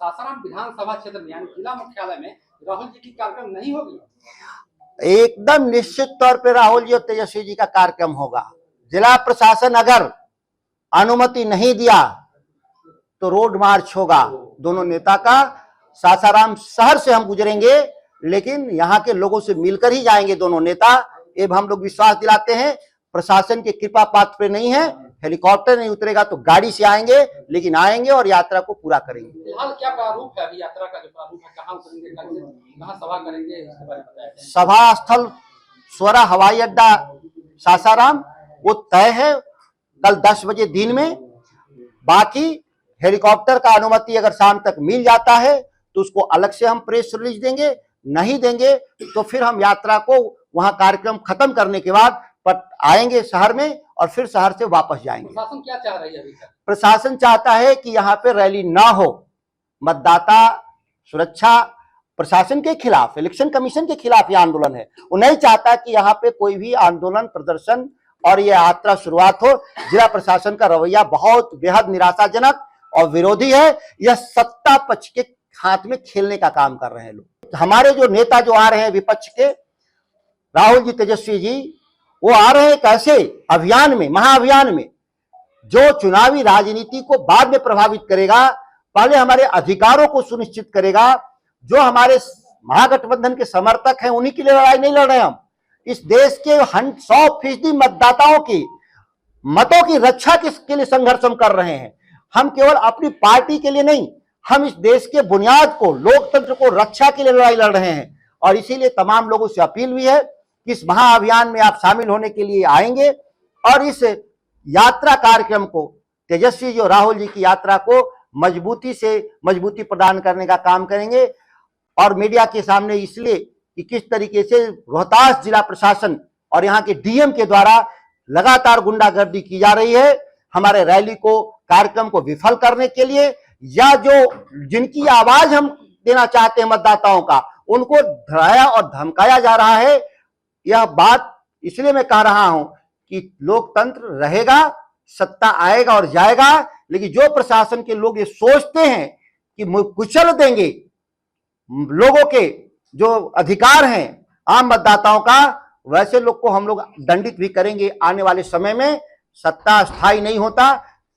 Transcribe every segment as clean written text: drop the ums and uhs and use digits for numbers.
सासाराम विधानसभा क्षेत्र में यानी जिला मुख्यालय में राहुल जी की कार्यक्रम नहीं होगी? एकदम निश्चित तौर पे राहुल जी और तेजस्वी जी का कार्यक्रम होगा। जिला प्रशासन अगर अनुमति नहीं दिया तो रोड मार्च होगा दोनों नेता का। सासाराम शहर से हम गुजरेंगे, लेकिन यहाँ के लोगों से मिलकर ही जाएंगे दोनों नेता। एवं हम लोग विश्वास दिलाते हैं प्रशासन के कृपा पात्र पे नहीं है, हेलीकॉप्टर नहीं उतरेगा तो गाड़ी से आएंगे, लेकिन आएंगे और यात्रा को पूरा करेंगे। फिलहाल क्या प्रारूप है अभी यात्रा का? जो प्रारूप है, कहाँ उतरेंगे, कहाँ सभा करेंगे, इसके बारे में बताएं। सभा स्थल स्वरा हवाई अड्डा सासाराम वो तय है कल 10 बजे दिन में। बाकी हेलीकॉप्टर का अनुमति अगर शाम तक मिल जाता है तो उसको अलग से हम प्रेस रिलीज देंगे, नहीं देंगे तो फिर हम यात्रा को वहां कार्यक्रम खत्म करने के बाद आएंगे शहर में और फिर शहर से वापस जाएंगे। प्रशासन क्या चाह रही है अभी तक? प्रशासन चाहता है कि यहाँ पे रैली ना हो। मतदाता सुरक्षा प्रशासन के खिलाफ, इलेक्शन कमीशन के खिलाफ यह आंदोलन है। वो नहीं चाहता कि यहाँ पे कोई भी आंदोलन, प्रदर्शन और ये यात्रा शुरुआत हो। जिला प्रशासन का रवैया बहुत बेहद निराशाजनक और विरोधी है। यह सत्ता पक्ष के हाथ में खेलने का काम कर रहे हैं लोग। हमारे जो नेता जो आ रहे हैं विपक्ष के, राहुल जी, तेजस्वी जी, वो आ रहे हैं कैसे? अभियान में, महाअभियान में, जो चुनावी राजनीति को बाद में प्रभावित करेगा, पहले हमारे अधिकारों को सुनिश्चित करेगा। जो हमारे महागठबंधन के समर्थक हैं उन्हीं के लिए लड़ाई नहीं लड़ रहे हम। इस देश के 100% मतदाताओं की मतों की रक्षा के लिए संघर्ष हम कर रहे हैं। हम केवल अपनी पार्टी के लिए नहीं, हम इस देश के बुनियाद को, लोकतंत्र को रक्षा के लिए लड़ाई लड़ रहे हैं। और इसीलिए तमाम लोगों से अपील भी है कि इस महाअभियान में आप शामिल होने के लिए आएंगे और इस यात्रा कार्यक्रम को, तेजस्वी जी और राहुल जी की यात्रा को मजबूती प्रदान करने का काम करेंगे। और मीडिया के सामने इसलिए कि किस तरीके से रोहतास जिला प्रशासन और यहाँ के डीएम के द्वारा लगातार गुंडागर्दी की जा रही है हमारे रैली को, कार्यक्रम को विफल करने के लिए, या जो जिनकी आवाज हम देना चाहते हैं मतदाताओं का, उनको डराया और धमकाया जा रहा है। यह बात इसलिए मैं कह रहा हूं कि लोकतंत्र रहेगा, सत्ता आएगा और जाएगा, लेकिन जो प्रशासन के लोग ये सोचते हैं कि कुचल देंगे लोगों के जो अधिकार हैं आम मतदाताओं का, वैसे लोग को हम लोग दंडित भी करेंगे आने वाले समय में। सत्ता स्थायी नहीं होता।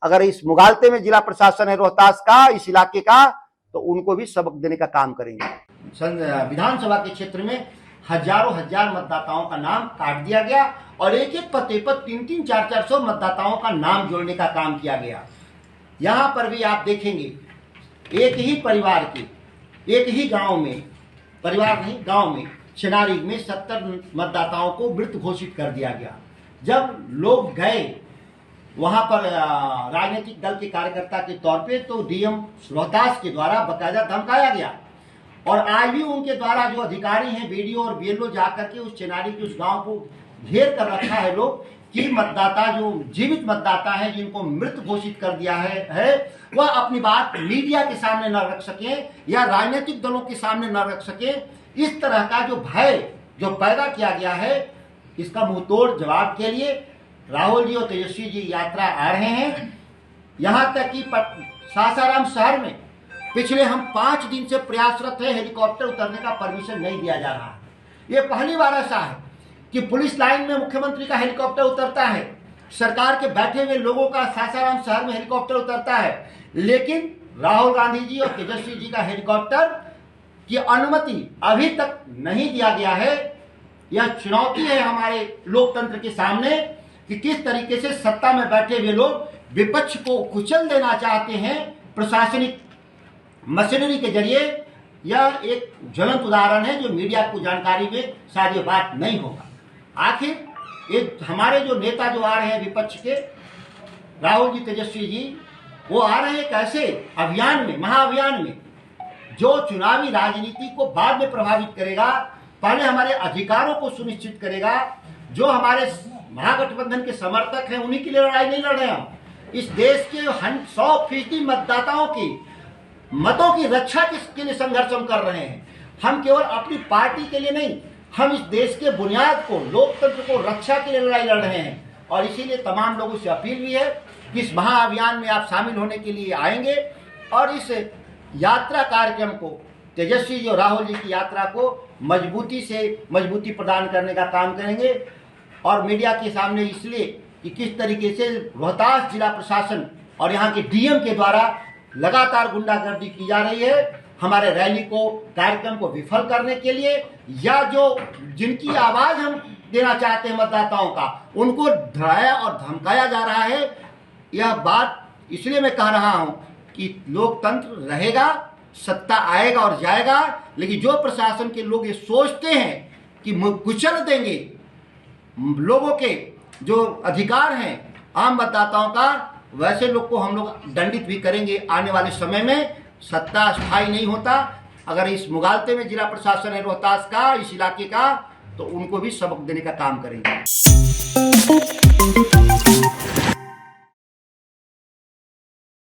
अगर इस मुगालते में जिला प्रशासन है रोहतास का, इस इलाके का, तो उनको भी सबक देने का काम करेंगे। विधानसभा के क्षेत्र में हजारों हजार मतदाताओं का नाम काट दिया गया और एक एक पते पर 300, 400 मतदाताओं का नाम जोड़ने का काम किया गया। यहाँ पर भी आप देखेंगे एक ही परिवार के, एक ही गांव में, परिवार नहीं गांव में, चिनारी में 70 मतदाताओं को मृत घोषित कर दिया गया। जब लोग गए वहां पर राजनीतिक दल के कार्यकर्ता के तौर पे, तो डीएम रोहतास के द्वारा बकायदा धमकाया गया। और आज भी उनके द्वारा जो अधिकारी हैं, बीडीओ और बीएलओ जाकर के उस चिनारी के उस गांव को घेर कर रखा है लोग कि मतदाता जो जीवित मतदाता है जिनको मृत घोषित कर दिया है वह अपनी बात मीडिया के सामने न रख सके या राजनीतिक दलों के सामने न रख सके। इस तरह का जो भय जो पैदा किया गया है, इसका मुंहतोड़ जवाब के लिए राहुल जी और तेजस्वी जी यात्रा आ रहे हैं। यहाँ तक कि सासाराम शहर में पिछले हम 5 दिन से प्रयासरत है, हेलीकॉप्टर उतरने का परमिशन नहीं दिया जा रहा है। ये पहली बार ऐसा है कि पुलिस लाइन में मुख्यमंत्री का हेलीकॉप्टर उतरता है, सरकार के बैठे हुए लोगों का सासाराम शहर में हेलीकॉप्टर उतरता है, लेकिन राहुल गांधी जी और तेजस्वी जी का हेलीकॉप्टर की अनुमति अभी तक नहीं दिया गया है। यह चुनौती है हमारे लोकतंत्र के सामने कि किस तरीके से सत्ता में बैठे हुए लोग विपक्ष को कुचल देना चाहते हैं प्रशासनिक मशीनरी के जरिए। यह एक ज्वलंत उदाहरण है जो मीडिया को जानकारी में शायद ये बात नहीं होगा। आखिर एक हमारे जो नेता जो आ रहे हैं विपक्ष के, राहुल जी, तेजस्वी जी, वो आ रहे हैं कैसे? अभियान में, महाअभियान में, जो चुनावी राजनीति को बाद में प्रभावित करेगा, पहले हमारे अधिकारों को सुनिश्चित करेगा। जो हमारे महागठबंधन के समर्थक हैं उन्हीं के लिए लड़ाई नहीं लड़ रहे हम। इस देश के 100% मतदाताओं की मतों की रक्षा के लिए संघर्ष हम कर रहे हैं। हम केवल अपनी पार्टी के लिए नहीं, हम इस देश के बुनियाद को, लोकतंत्र को रक्षा के लिए लड़ाई लड़ रहे हैं। और इसीलिए तमाम लोगों से अपील भी है कि इस महाअभियान में आप शामिल होने के लिए आएंगे और इस यात्रा कार्यक्रम को, तेजस्वी जो राहुल जी की यात्रा को मजबूती प्रदान करने का काम करेंगे। और मीडिया के सामने इसलिए कि किस तरीके से रोहतास जिला प्रशासन और यहाँ के डीएम के द्वारा लगातार गुंडागर्दी की जा रही है हमारे रैली को, कार्यक्रम को विफल करने के लिए, या जो जिनकी आवाज हम देना चाहते हैं मतदाताओं का, उनको डराया और धमकाया जा रहा है। यह बात इसलिए मैं कह रहा हूं कि लोकतंत्र रहेगा, सत्ता आएगा और जाएगा, लेकिन जो प्रशासन के लोग ये सोचते हैं कि कुचल देंगे लोगों के जो अधिकार हैं आम मतदाताओं का, वैसे लोग को हम लोग दंडित भी करेंगे आने वाले समय में। सत्ता स्थायी नहीं होता। अगर इस मुगालते में जिला प्रशासन है रोहतास का, इस इलाके का, तो उनको भी सबक देने का काम करेंगे।